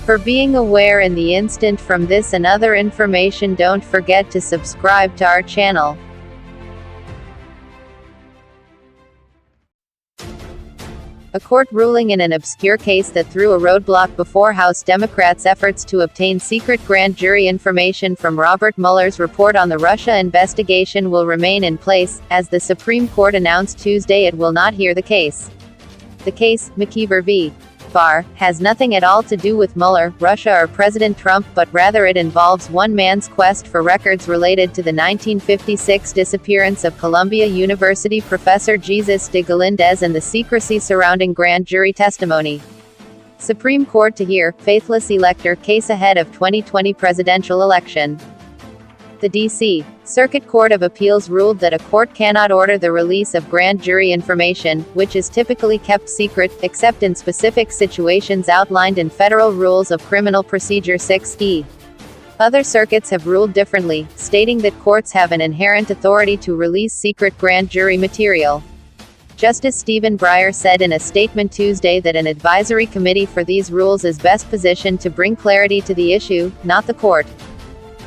For being aware in the instant from this and other information, don't forget to subscribe to our channel. A court ruling in an obscure case that threw a roadblock before House Democrats' efforts to obtain secret grand jury information from Robert Mueller's report on the Russia investigation will remain in place, as the Supreme Court announced Tuesday it will not hear the case. The case, McKeever v. Barr, has nothing at all to do with Mueller, Russia or President Trump, but rather it involves one man's quest for records related to the 1956 disappearance of Columbia University professor Jesus de Galindez and the secrecy surrounding grand jury testimony. Supreme Court to hear faithless elector case ahead of 2020 presidential election. The D.C. Circuit Court of Appeals ruled that a court cannot order the release of grand jury information, which is typically kept secret, except in specific situations outlined in Federal Rules of Criminal Procedure 6e. Other circuits have ruled differently, stating that courts have an inherent authority to release secret grand jury material. Justice Stephen Breyer said in a statement Tuesday that an advisory committee for these rules is best positioned to bring clarity to the issue, not the court.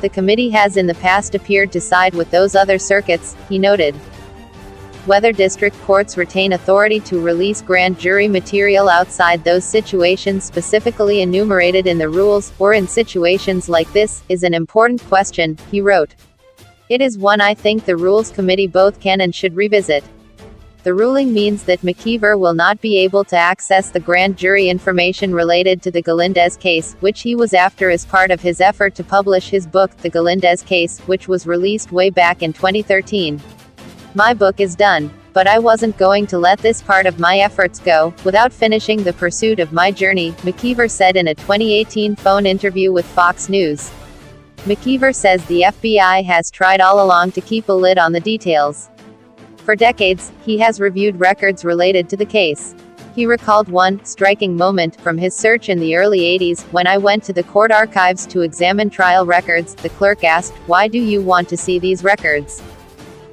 The committee has in the past appeared to side with those other circuits, he noted. Whether district courts retain authority to release grand jury material outside those situations specifically enumerated in the rules, or in situations like this, is an important question, he wrote. It is one I think the Rules Committee both can and should revisit. The ruling means that McKeever will not be able to access the grand jury information related to the Galindez case, which he was after as part of his effort to publish his book, The Galindez Case, which was released way back in 2013. My book is done, but I wasn't going to let this part of my efforts go, without finishing the pursuit of my journey, McKeever said in a 2018 phone interview with Fox News. McKeever says the FBI has tried all along to keep a lid on the details. For decades, he has reviewed records related to the case. He recalled one striking moment from his search in the early 80s, when I went to the court archives to examine trial records. The clerk asked, "Why do you want to see these records?"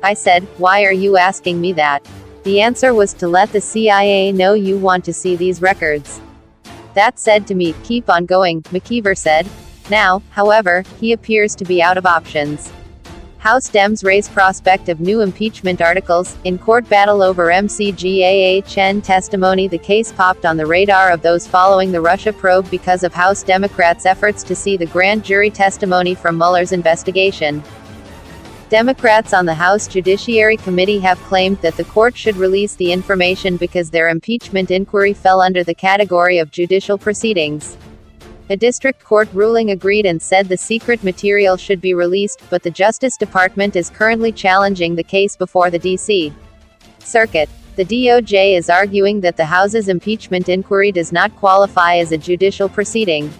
I said, "Why are you asking me that?" The answer was to let the CIA know you want to see these records. That said to me, "Keep on going," McKeever said. Now, however, he appears to be out of options. House Dems raise prospect of new impeachment articles. In court battle over McGahn testimony, the case popped on the radar of those following the Russia probe because of House Democrats' efforts to see the grand jury testimony from Mueller's investigation. Democrats on the House Judiciary Committee have claimed that the court should release the information because their impeachment inquiry fell under the category of judicial proceedings. A district court ruling agreed and said the secret material should be released, but the Justice Department is currently challenging the case before the D.C. Circuit. The DOJ is arguing that the House's impeachment inquiry does not qualify as a judicial proceeding.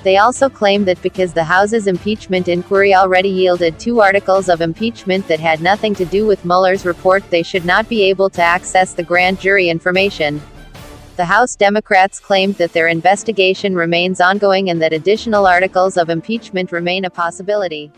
They also claim that because the House's impeachment inquiry already yielded 2 articles of impeachment that had nothing to do with Mueller's report, they should not be able to access the grand jury information. The House Democrats claimed that their investigation remains ongoing and that additional articles of impeachment remain a possibility.